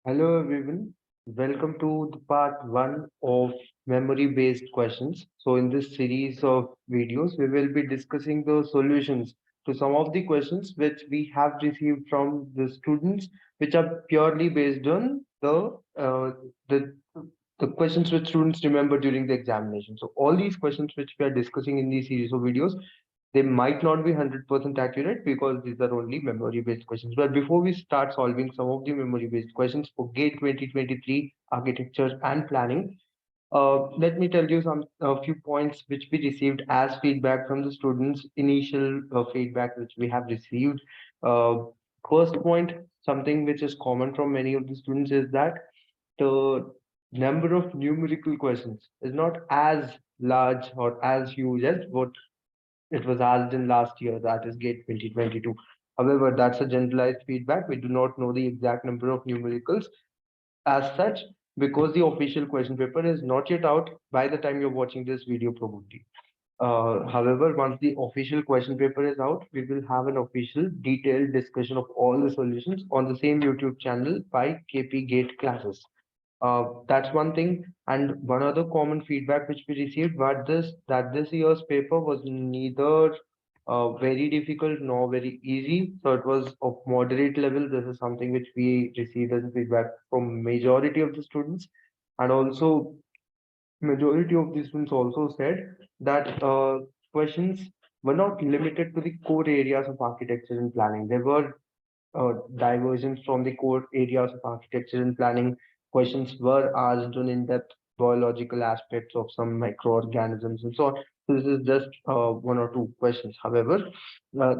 Hello everyone, welcome to the part one of memory-based questions. So in this series of videos, we will be discussing the solutions to some of the questions which we have received from the students, which are purely based on the the questions which students remember during the examination. So all these questions which we are discussing in these series of videos, they might not be 100% accurate because these are only memory based questions. But before we start solving some of the memory based questions for GATE 2023 architecture and planning, let me tell you some a few points which we received as feedback from the students, initial feedback which we have received. Uh, First point, something which is common from many of the students is that the number of numerical questions is not as large or as huge as what it was asked in last year, that is GATE 2022. However, that's a generalized feedback. We do not know the exact number of numericals as such because the official question paper is not yet out by the time you're watching this video probably. However, once the official question paper is out, we will have an official detailed discussion of all the solutions on the same YouTube channel by KP Gate Classes. That's one thing. And one other common feedback which we received was this that this year's paper was neither very difficult nor very easy. So it was of moderate level. This is something which we received as a feedback from majority of the students. And also majority of the students also said that questions were not limited to the core areas of architecture and planning. There were diversions from the core areas of architecture and planning. Questions were asked on in-depth biological aspects of some microorganisms and so on. So this is just one or two questions. However,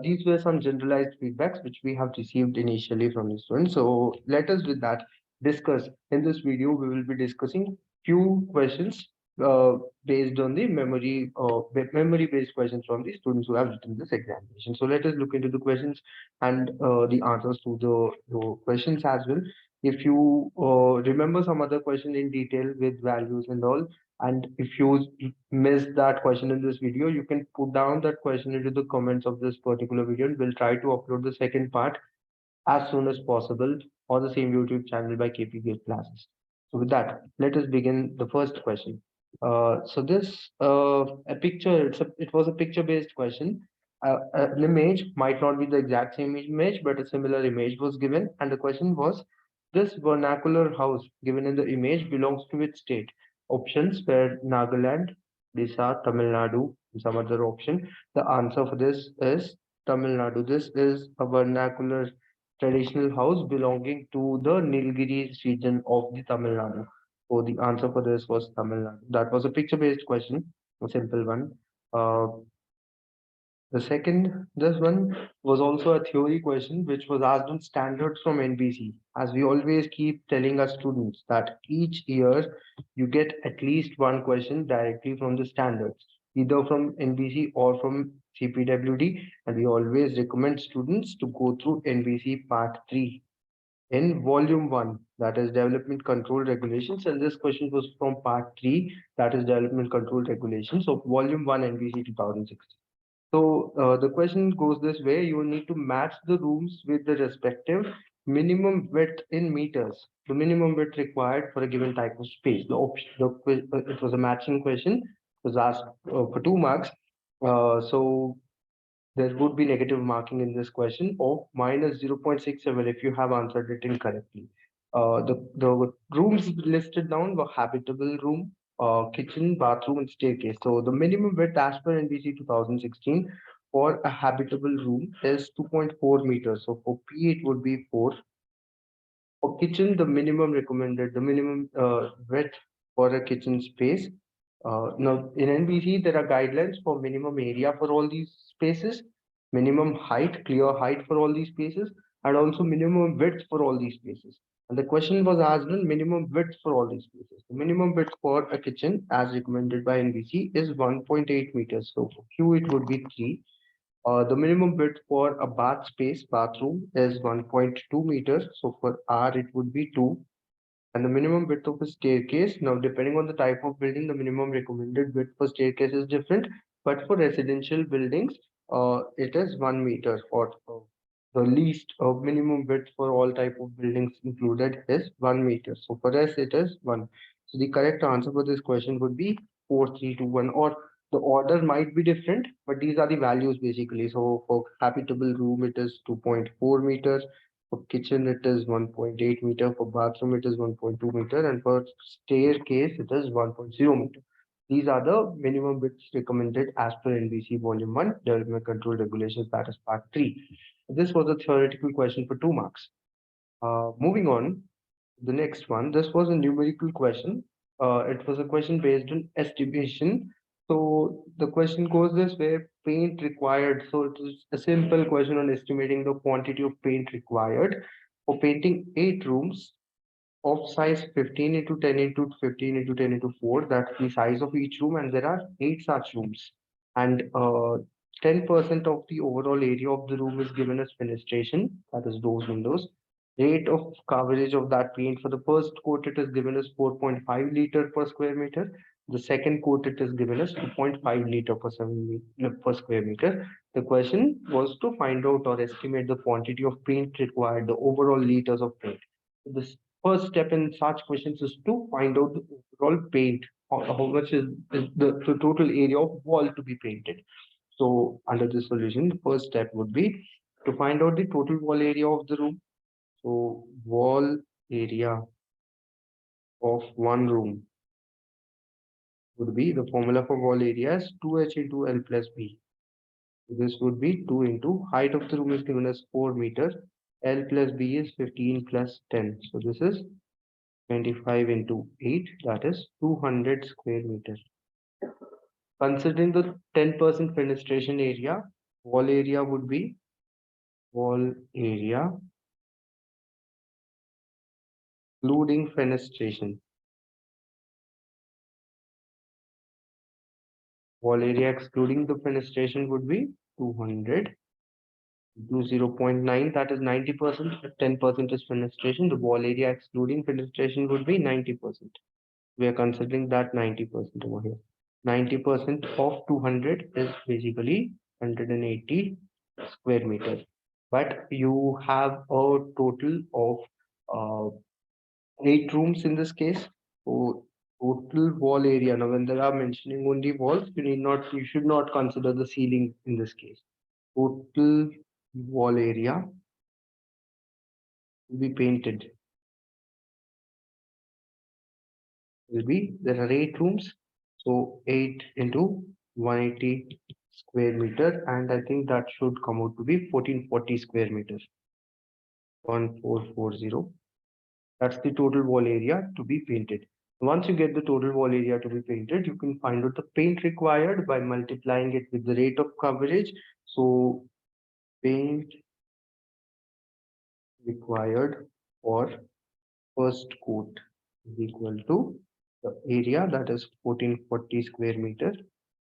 these were some generalized feedbacks which we have received initially from the students. So let us with that discuss. In this video, we will be discussing few questions uh, based on the memory-based questions from the students who have written this examination. So let us look into the questions and the answers to the questions as well. If you remember some other question in detail with values and all, and if you missed that question in this video, you can put down that question into the comments of this particular video, and we'll try to upload the second part as soon as possible on the same YouTube channel by KP Gate Classes. So with that, let us begin the first question. So this a picture. It was a picture-based question. An image might not be the exact same image, but a similar image was given, and the question was: this vernacular house given in the image belongs to which state? Options were Nagaland, Odisha, Tamil Nadu, and some other option. The answer for this is Tamil Nadu. This is a vernacular traditional house belonging to the Nilgiris region of the Tamil Nadu. So the answer for this was Tamil Nadu. That was a picture-based question, a simple one. Uh, the second, this one was also a theory question which was asked on standards from NBC. As we always keep telling our students that each year you get at least one question directly from the standards, either from NBC or from CPWD. And we always recommend students to go through NBC Part 3 in volume 1, that is development control regulations, and this question was from part 3, that is development control regulations of volume 1 NBC 2016. So the question goes this way: you will need to match the rooms with the respective minimum width in meters, the minimum width required for a given type of space. It was a matching question, it was asked for 2 marks. So there would be negative marking in this question of minus 0.67 if you have answered it incorrectly. The rooms listed down were habitable room, kitchen, bathroom, and staircase. So the minimum width as per NBC 2016 for a habitable room is 2.4 meters. So for P it would be 4. For kitchen, the minimum width for a kitchen space. Now, in NBC, there are guidelines for minimum area for all these spaces, minimum height, clear height for all these spaces, and also minimum width for all these spaces. And the question was asked on minimum width for all these spaces. The minimum width for a kitchen, as recommended by NBC, is 1.8 meters. So for Q, it would be 3. The minimum width for a bathroom, is 1.2 meters. So for R, it would be 2. And the minimum width of a staircase, now depending on the type of building, the minimum recommended width for staircase is different. But for residential buildings, it is 1 meter. the least minimum width for all type of buildings included is 1 meter. So for us, it is 1. So the correct answer for this question would be 4321, or the order might be different, but these are the values basically. So for habitable room, it is 2.4 meters. For kitchen, it is 1.8 meter. For bathroom, it is 1.2 meter. And for staircase, it is 1.0 meter. These are the minimum widths recommended as per NBC Volume 1, Development Control Regulations, that is Part 3. This was a theoretical question for 2 marks. Moving on, the next one. This was a numerical question. It was a question based on estimation. So the question goes this way: paint required. So it is a simple question on estimating the quantity of paint required for painting 8 rooms of size 15 into 10 into 15 into 10 into 4. That's the size of each room, and there are 8 such rooms. And 10% of the overall area of the room is given as fenestration, that is doors, windows. Rate of coverage of that paint for the first coat, it is given as 4.5 liter per square meter. The second coat, it is given as 2.5 liter per square meter. The question was to find out or estimate the quantity of paint required, the overall liters of paint. The first step in such questions is to find out the overall paint, how much is the total area of wall to be painted. So under this solution, the first step would be to find out the total wall area of the room. So wall area of one room would be, the formula for wall area is 2h into L plus B. This would be 2 into height of the room is given as 4 meters. L plus B is 15 plus 10. So this is 25 into 8, that is 200 square meters. Considering the 10% fenestration area, wall area would be wall area including fenestration. Wall area excluding the fenestration would be 200 to 0.9, that is 90%. If 10% is fenestration, the wall area excluding fenestration would be 90%. We are considering that 90% over here. 90% of 200 is basically 180 square meters. But you have a total of 8 rooms in this case. So total wall area. Now, when they are mentioning only walls, you should not consider the ceiling in this case. Total wall area to be painted will be, there are 8 rooms, so 8 into 180 square meter, and I think that should come out to be 1440 square meters. 1440. That's the total wall area to be painted. Once you get the total wall area to be painted, you can find out the paint required by multiplying it with the rate of coverage. So paint required for first coat is equal to the area, that is 1440 square meter,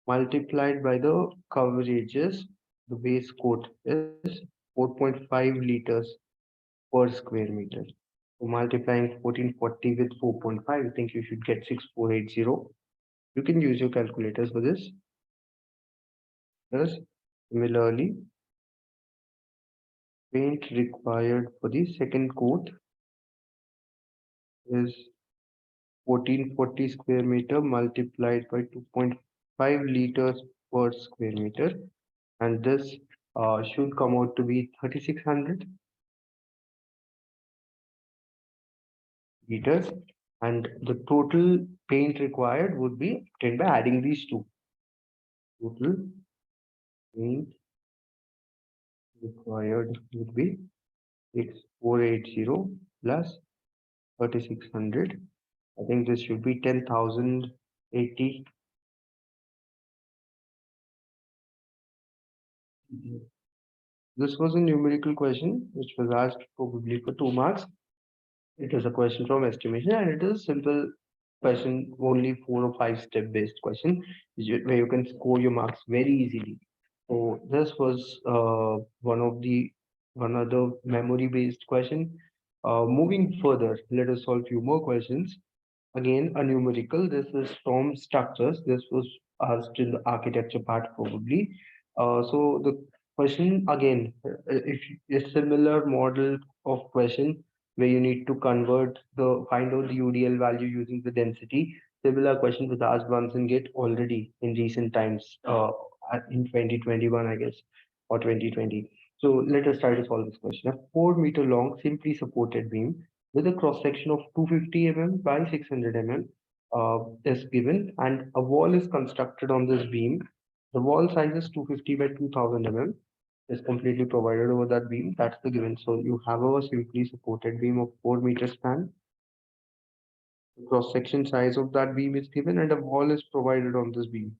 multiplied by the coverages. The base coat is 4.5 liters per square meter. So multiplying 1440 with 4.5, I think you should get 6480. You can use your calculators for this. Thus, similarly, paint required for the second coat is 1440 square meter multiplied by 2.5 liters per square meter, and this should come out to be 3600 liters, and the total paint required would be obtained by adding these two. Total paint required would be 6480 plus 3600. I think this should be 10,080. This was a numerical question which was asked probably for 2 marks. It is a question from estimation, and it is simple question, only 4 or 5 step based question where you can score your marks very easily. So this was one other memory based question. Moving further, let us solve few more questions. Again, a numerical. This is from structures. This was asked in the architecture part probably. So the Question again, if a similar model of question where you need to find out the UDL value using the density. Similar question was asked once in GIT already in recent times, in 2021, I guess, or 2020. So let us try to solve this question. A 4 meter long, simply supported beam with a cross section of 250 mm by 600 mm is given, and a wall is constructed on this beam. The wall size is 250 by 2000 mm, is completely provided over that beam. That's the given. So you have a simply supported beam of 4 meter span. The cross section size of that beam is given, and a wall is provided on this beam.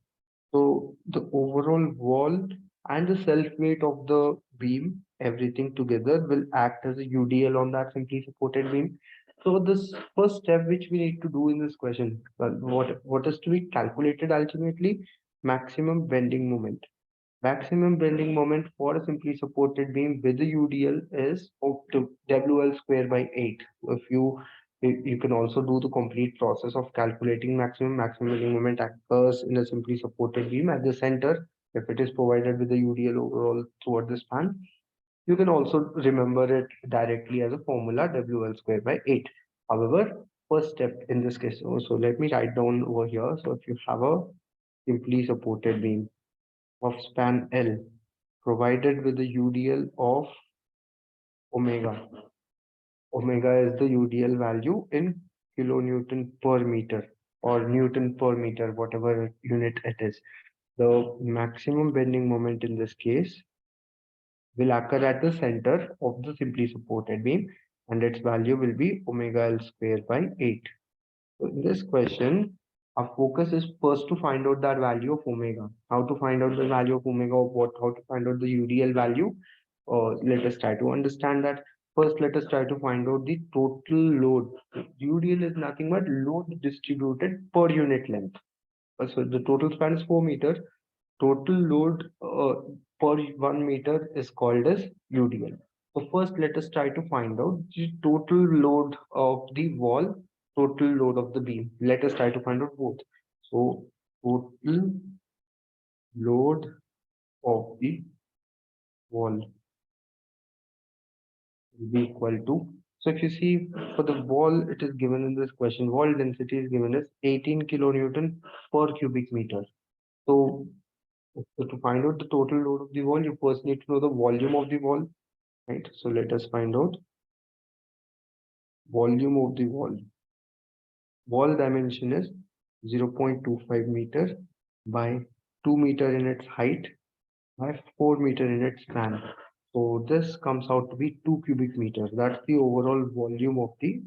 So the overall wall and the self weight of the beam, everything together will act as a UDL on that simply supported beam. So this first step which we need to do in this question, what is to be calculated ultimately? Maximum bending moment. Maximum bending moment for a simply supported beam with the UDL is of the WL square by 8. If you can also do the complete process of calculating maximum bending moment occurs in a simply supported beam at the center. If it is provided with the UDL overall throughout the span, you can also remember it directly as a formula WL square by 8. However, first step in this case, so let me write down over here. So if you have a simply supported beam of span L provided with the UDL of omega. Omega is the UDL value in kilonewton per meter or Newton per meter, whatever unit it is. The maximum bending moment in this case will occur at the center of the simply supported beam, and its value will be omega L square by 8. So in this question, our focus is first to find out that value of omega. How to find out the value of omega, of what, how to find out the UDL value. Let us try to understand that. First, let us try to find out the total load. UDL is nothing but load distributed per unit length. So the total span is 4 meters. Total load per 1 meter is called as UDL. So first, let us try to find out the total load of the wall, total load of the beam. Let us try to find out both. So total load of the wall will be equal to. So if you see for the wall, it is given in this question. Wall density is given as 18 kilonewton per cubic meter. So to find out the total load of the wall, you first need to know the volume of the wall, right? So let us find out volume of the wall. Wall dimension is 0.25 meter by 2 meter in its height by 4 meter in its span. So this comes out to be 2 cubic meters. That's the overall volume of the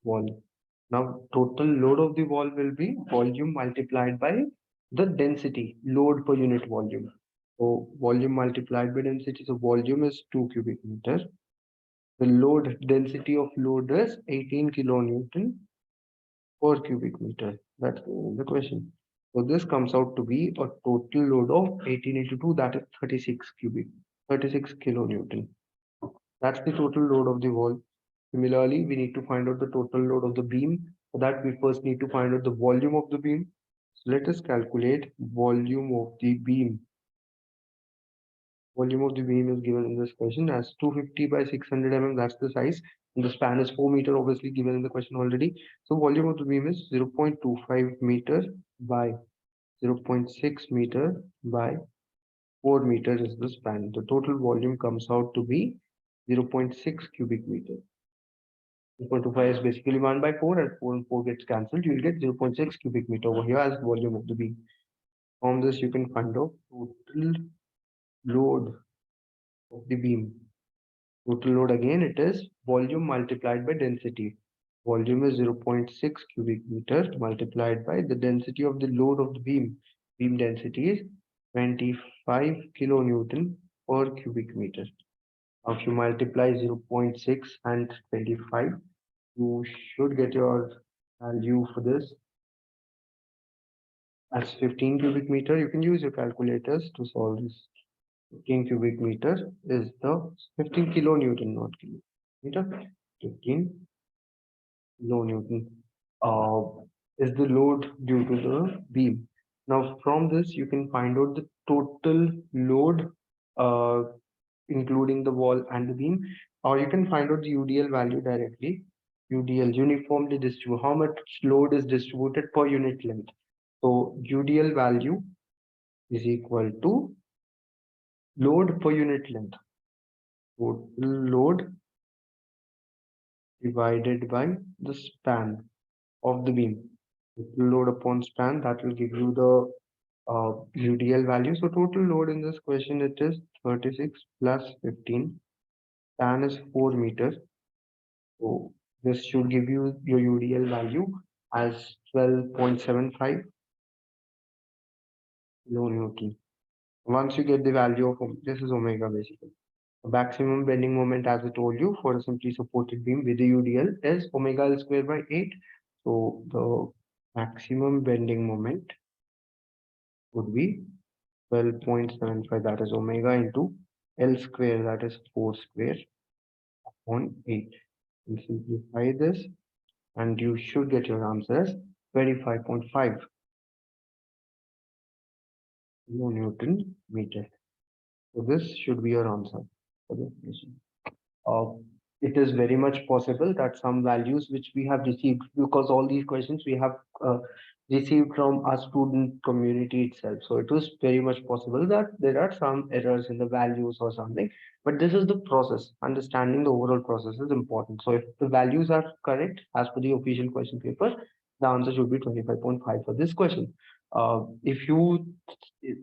wall. Now total load of the wall will be volume multiplied by the density, load per unit volume. So volume multiplied by density. So volume is 2 cubic meter. The load density of load is 18 kilonewton per cubic meter. That's the question. So this comes out to be a total load of 18 into 2, that is 36 kilonewton. That's the total load of the wall. Similarly, we need to find out the total load of the beam. For that, we first need to find out the volume of the beam. So let us calculate volume of the beam. Volume of the beam is given in this question as 250 by 600 mm. That's the size. And the span is 4 meter, obviously given in the question already. So volume of the beam is 0.25 meter by 0.6 meter by 4 meter is the span. The total volume comes out to be 0.6 cubic meter. 0.25 is basically 1 by 4, and 4 and 4 gets cancelled. You'll get 0.6 cubic meter over here as volume of the beam. From this, you can find out total load of the beam. Total load, again, it is volume multiplied by density. Volume is 0.6 cubic meter multiplied by the density of the load of the beam. Beam density is 25 kilonewton per cubic meter. Now, if you multiply 0.6 and 25, you should get your value for this as 15 cubic meter. You can use your calculators to solve this. 15 cubic meter is the 15 kilonewton, not kilometer. 15 kilonewton is the load due to the beam. Now, from this, you can find out the total load uh, including the wall and the beam, or you can find out the UDL value directly. UDL, uniformly distribute, how much load is distributed per unit length. So UDL value is equal to load per unit length. Total load divided by the span of the beam. Total load upon span, that will give you the UDL value. So total load in this question, it is 36 plus 15. Span is 4 meters. So this should give you your UDL value as 12.75 kilonewton. Once you get the value of this is omega basically. The maximum bending moment, as I told you, for a simply supported beam with the UDL is omega L square by 8. So the maximum bending moment would be 12.75, that is omega into L square, that is 4 square upon 8. And simplify this and you should get your answer as 25.5 kilonewton meter. So this should be your answer for this question. Uh, it is very much possible that some values which we have received, because all these questions we have received from our student community itself. So it was very much possible that there are some errors in the values or something, but this is the process. Understanding the overall process is important. So if the values are correct as per the official question paper, the answer should be 25.5 for this question. If you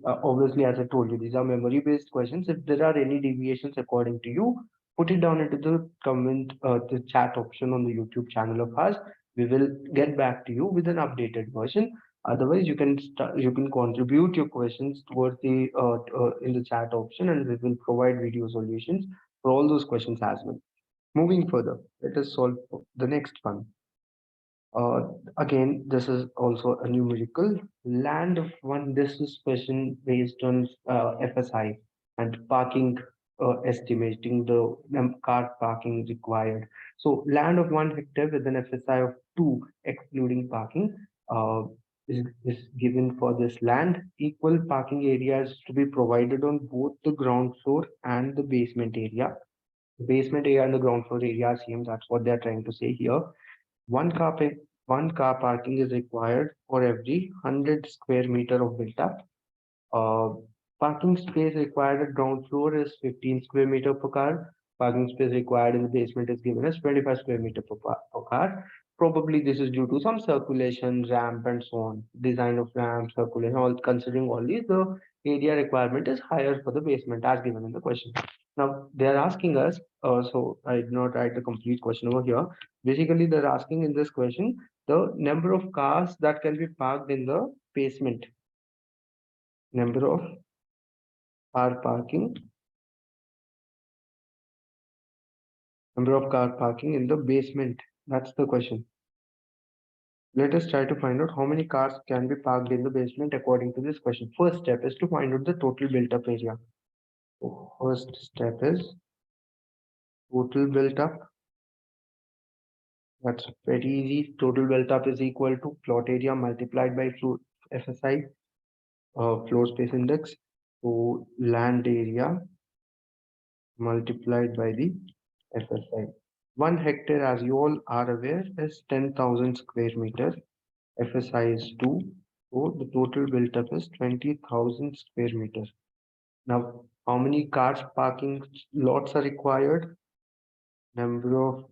obviously, as I told you, these are memory based questions. If there are any deviations according to you, put it down into the comment, the chat option on the YouTube channel of ours. We will get back to you with an updated version. Otherwise, you can contribute your questions towards the in the chat option, and we will provide video solutions for all those questions as well. Moving further, let us solve the next one. Again, this is also a numerical land of one. This is question based on FSI and parking, estimating the car parking required. So land of 1 hectare with an FSI of 2, excluding parking, uh, is given for this land. Equal parking areas to be provided on both the ground floor and the basement area. The basement area and the ground floor area are same. That's what they're trying to say here. One car, one car parking is required for every 100 square meter of built-up. Uh, Parking space required at ground floor is 15 square meter per car. Parking space required in the basement is given as 25 square meter per car. Probably this is due to some circulation, ramp, and so on. Design of ramp, circulation, all considering all these, the area requirement is higher for the basement as given in the question. Now they are asking us, so I did not write the complete question over here. Basically, they're asking in this question the number of cars that can be parked in the basement. Number of car parking, number of car parking in the basement. That's the question. Let us try to find out how many cars can be parked in the basement according to this question. First step is to find out the total built up area. So first step is total built up. That's very easy. Total built up is equal to plot area multiplied by FSI, floor space index. So land area multiplied by the FSI. 1 hectare, as you all are aware, is 10,000 square meter. FSI is 2. So the total built up is 20,000 square meter. Now, how many cars parking lots are required? Number of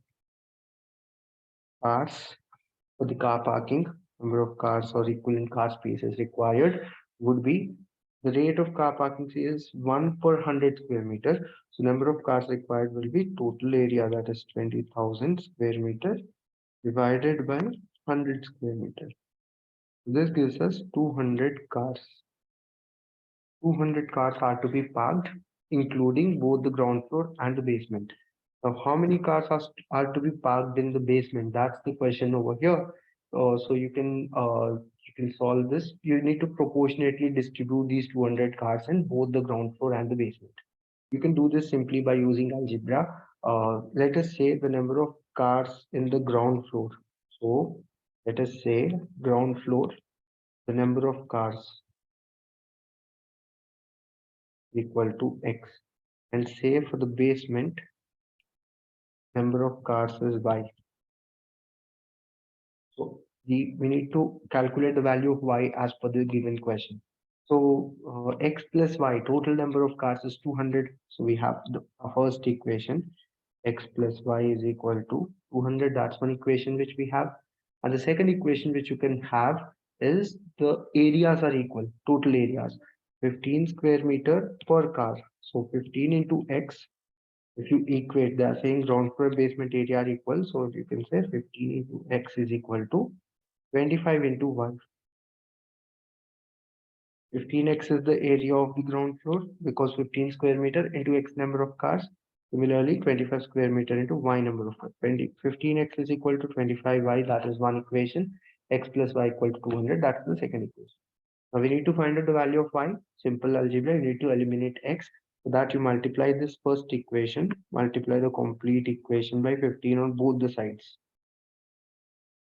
cars for the car parking, number of cars or equivalent car spaces required would be the rate of car parking is 1 per 100 square meter. So number of cars required will be total area, that is 20,000 square meter divided by 100 square meter. This gives us 200 cars. 200 cars are to be parked, including both the ground floor and the basement. Now, how many cars are to be parked in the basement? That's the question over here. So you can solve this. You need to proportionately distribute these 200 cars in both the ground floor and the basement. You can do this simply by using algebra. Let us say the number of cars in the ground floor. So let us say ground floor, the number of cars equal to X. And say for the basement, number of cars is Y. So we need to calculate the value of Y as per the given question. So X plus Y, total number of cars is 200. So we have the first equation, X plus Y is equal to 200. That's one equation which we have. And the second equation which you can have is the areas are equal, total areas, 15 square meter per car. So 15 into X, if you equate, they are saying ground floor basement area are equal. So you can say 15 into X is equal to 25 into 1. 15x is the area of the ground floor because 15 square meter into X number of cars. Similarly, 25 square meter into Y number of cars. 15x is equal to 25y. That is one equation. X plus Y equal to 200. That's the second equation. Now we need to find out the value of Y. Simple algebra. You need to eliminate X. So that you multiply this first equation, multiply the complete equation by 15 on both the sides.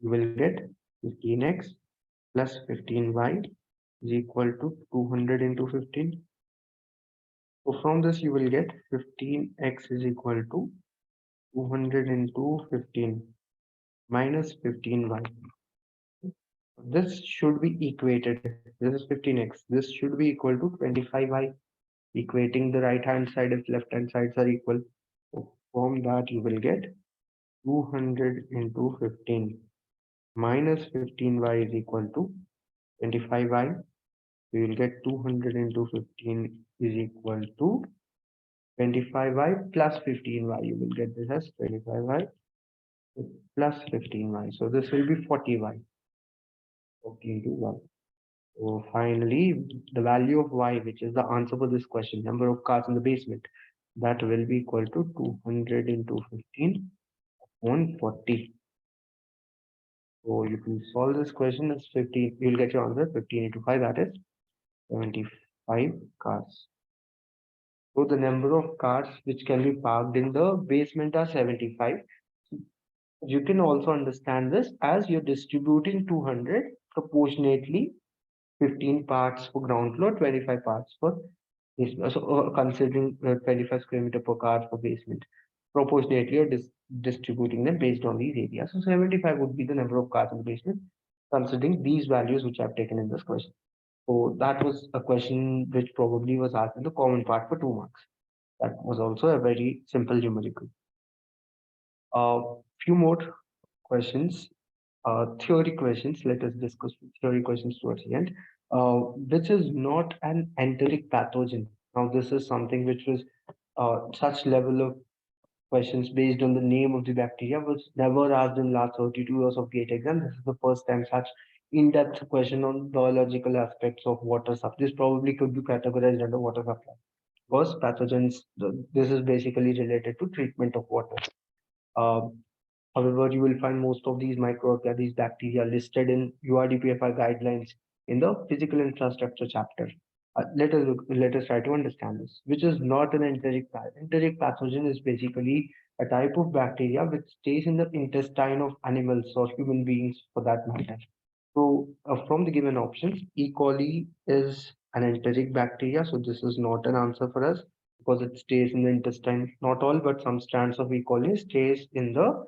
You will get 15x plus 15y is equal to 200 into 15. So from this you will get 15x is equal to 200 into 15 minus 15y. This should be equated. This is 15x. This should be equal to 25y. Equating the right hand side if left hand sides are equal. So from that you will get 200 into 15 minus 15y is equal to 25y. We will get 200 into 15 is equal to 25y plus 15y. You will get this as 25y plus 15y. So this will be 40y. 40 into 1. So finally, the value of y, which is the answer for this question, number of cars in the basement, that will be equal to 200 into 15 on 40. So you can solve this question as 15. You'll get your answer 15 into 5, that is 75 cars. So the number of cars which can be parked in the basement are 75. You can also understand this as you're distributing 200 proportionately, 15 parts for ground floor, 25 parts for basement. So considering 25 square meter per car for basement, proportionately you're distributing them based on these areas. So 75 would be the number of cars in the basement, considering these values which I've taken in this question. So that was a question which probably was asked in the common part for 2 marks. That was also a very simple numerical. Few more questions, theory questions. Let us discuss theory questions towards the end. Which is not an enteric pathogen. Now, this is something which was such level of questions based on the name of the bacteria was never asked in last 32 years of GATE exam. This is the first time such in-depth question on biological aspects of water supply. This probably could be categorized under water supply. Because pathogens, this is basically related to treatment of water. However, you will find most of these microorganisms, these bacteria listed in URDPFI guidelines in the physical infrastructure chapter. Let us try to understand this, which is not an enteric pathogen. Enteric pathogen is basically a type of bacteria which stays in the intestine of animals or human beings for that matter. So from the given options, E. coli is an enteric bacteria. So this is not an answer for us because it stays in the intestine. Not all, but some strands of E. coli stays in the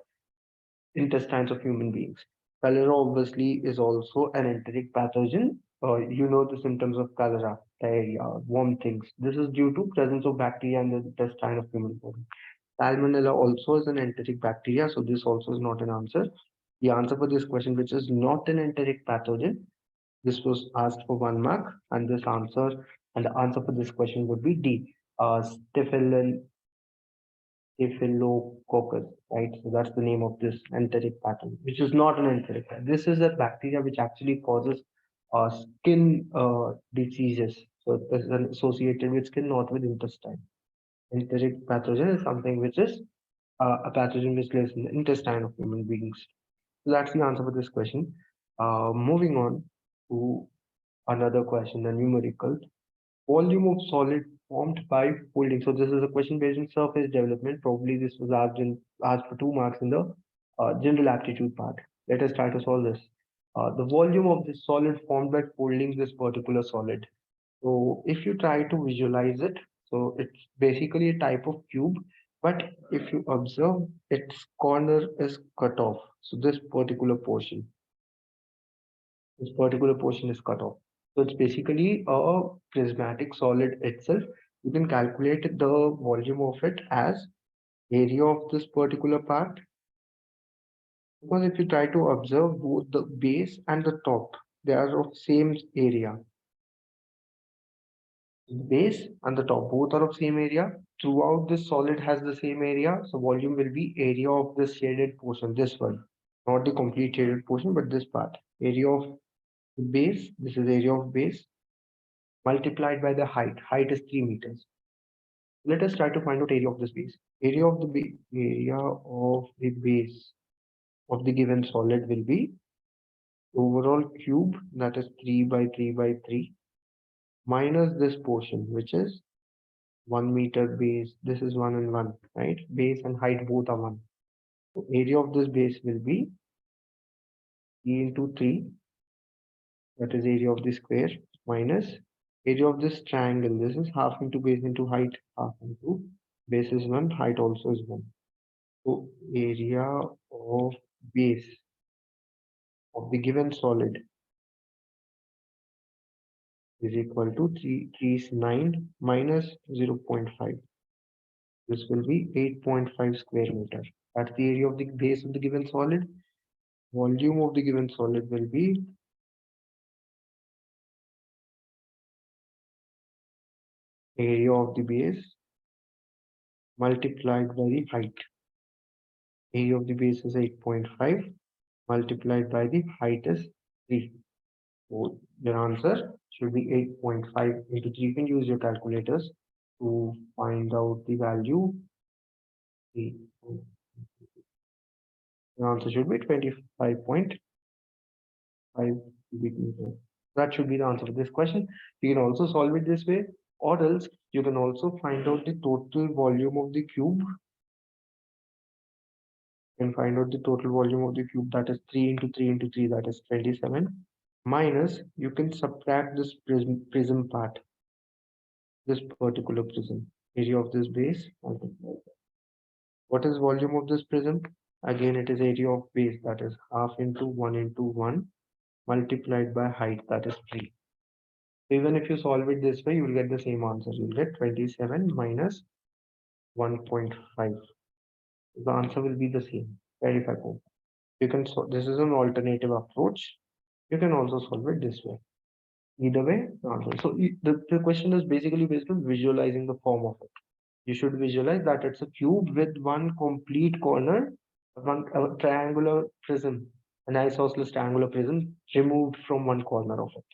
intestines of human beings. Cholera obviously is also an enteric pathogen. You know the symptoms of cholera, diarrhea, vomitings. This is due to presence of bacteria in the intestine of human body. Salmonella also is an enteric bacteria, so this also is not an answer. The answer for this question, which is not an enteric pathogen, this was asked for 1 mark, and the answer for this question would be D. Staphylococcus, right? So that's the name of this enteric pattern, which is not an enteric pattern. This is a bacteria which actually causes skin diseases. So it is associated with skin, not with intestine. Enteric pathogen is something which is a pathogen which lives in the intestine of human beings. So that's the answer for this question. Moving on to another question, the numerical volume of solid formed by folding. So this is a question based on surface development. Probably this was asked for 2 marks in the general aptitude part. Let us try to solve this. The volume of this solid formed by folding this particular solid. So if you try to visualize it, So it's basically a type of cube, but if you observe, its corner is cut off. So this particular portion is cut off. So it's basically a prismatic solid itself. You can calculate the volume of it as area of this particular part. Because if you try to observe both the base and the top, they are of same area. The base and the top both are of same area. Throughout this solid has the same area. So volume will be area of this shaded portion, this one. Not the complete shaded portion, but this part. Area of the base, this is area of base multiplied by the height. Height is 3 meters. Let us try to find out area of this base. Area of the base of the given solid will be overall cube, that is 3 by 3 by 3, minus this portion, which is 1 meter base. This is 1 and 1, right? Base and height both are 1. So area of this base will be 3 into 3, that is area of the square, minus area of this triangle. This is half into base into height, half into base is 1, height also is 1. So area of base of the given solid is equal to 3 is 9 minus 0.5. This will be 8.5 square meter. That's the area of the base of the given solid. Volume of the given solid will be area of the base multiplied by the height. Area of the base is 8.5 multiplied by the height is 3. So your answer should be 8.5 into 3. You can use your calculators to find out the value. The answer should be 25.5 cubic meters. That should be the answer to this question. You can also solve it this way, or else you can also find out the total volume of the cube. You can find out the total volume of the cube, that is 3 into 3 into 3, that is 27. Minus, you can subtract this prism part, this particular prism, area of this base. What is volume of this prism? Again, it is area of base, that is half into 1 into 1 multiplied by height, that is 3. So even if you solve it this way, you will get the same answer. You will get 27 minus 1.5. The answer will be the same, 25. You can this is an alternative approach. You can also solve it this way. Either way, the answer. So the question is basically based on visualizing the form of it. You should visualize that it's a cube with one complete corner, one triangular prism, an isosceles triangular prism removed from one corner of it.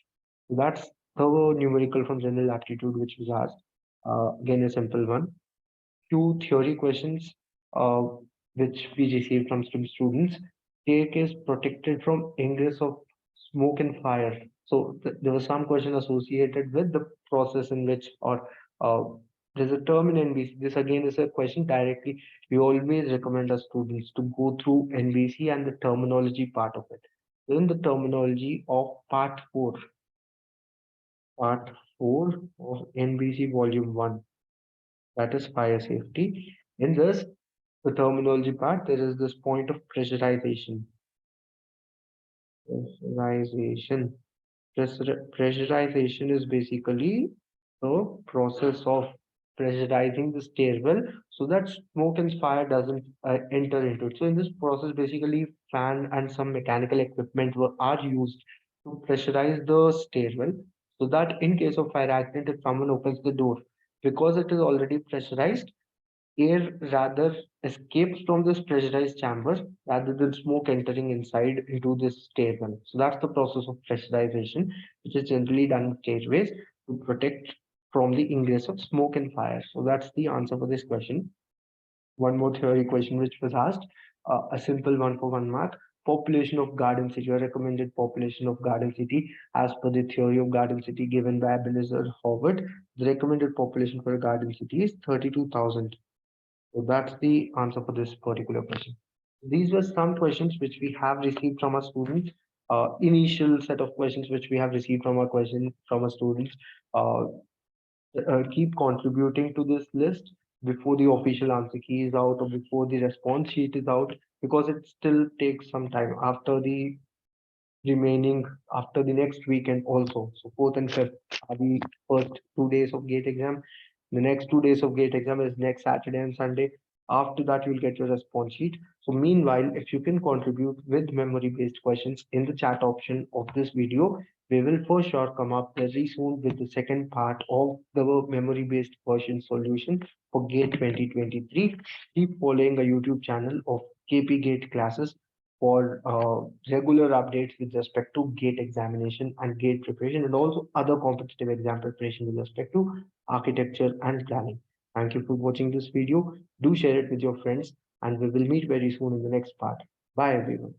So that's the numerical from general aptitude which was asked. Again, a simple one. Two theory questions uh, which we received from students. Cake is protected from ingress of smoke and fire. So there was some question associated with the process in which, or there's a term in NBC. This again is a question directly. We always recommend our students to go through NBC and the terminology part of it. In the terminology of part 4 of NBC volume 1, that is fire safety. In this, the terminology part, there is this point of pressurization. Pressurization. Pressurization is basically the process of pressurizing the stairwell so that smoke and fire doesn't enter into it. So in this process, basically fan and some mechanical equipment are used to pressurize the stairwell so that in case of fire accident, if someone opens the door, because it is already pressurized, air rather escapes from this pressurized chamber rather than smoke entering inside into this stairwell. So that's the process of pressurization, which is generally done in stairways to protect from the ingress of smoke and fire. So that's the answer for this question. One more theory question which was asked, a simple one for 1 mark. Population of Garden City, or recommended population of Garden City, as per the theory of Garden City given by Ebenezer Howard, the recommended population for a Garden City is 32,000. So that's the answer for this particular question. These were some questions which we have received from our students. Initial set of questions which we have received from our students. keep contributing to this list before the official answer key is out or before the response sheet is out, because it still takes some time after the remaining after the next weekend also. So fourth and fifth are the first 2 days of gate exam. The next 2 days of gate exam is next Saturday and Sunday. After that, you'll get your response sheet. So meanwhile, if you can contribute with memory-based questions in the chat option of this video, we will for sure come up very soon with the second part of the memory-based question solution for GATE 2023. Keep following a YouTube channel of KP GATE classes for regular updates with respect to GATE examination and GATE preparation, and also other competitive exam preparation with respect to architecture and planning. Thank you for watching this video. Do share it with your friends, and we will meet very soon in the next part. Bye, everyone.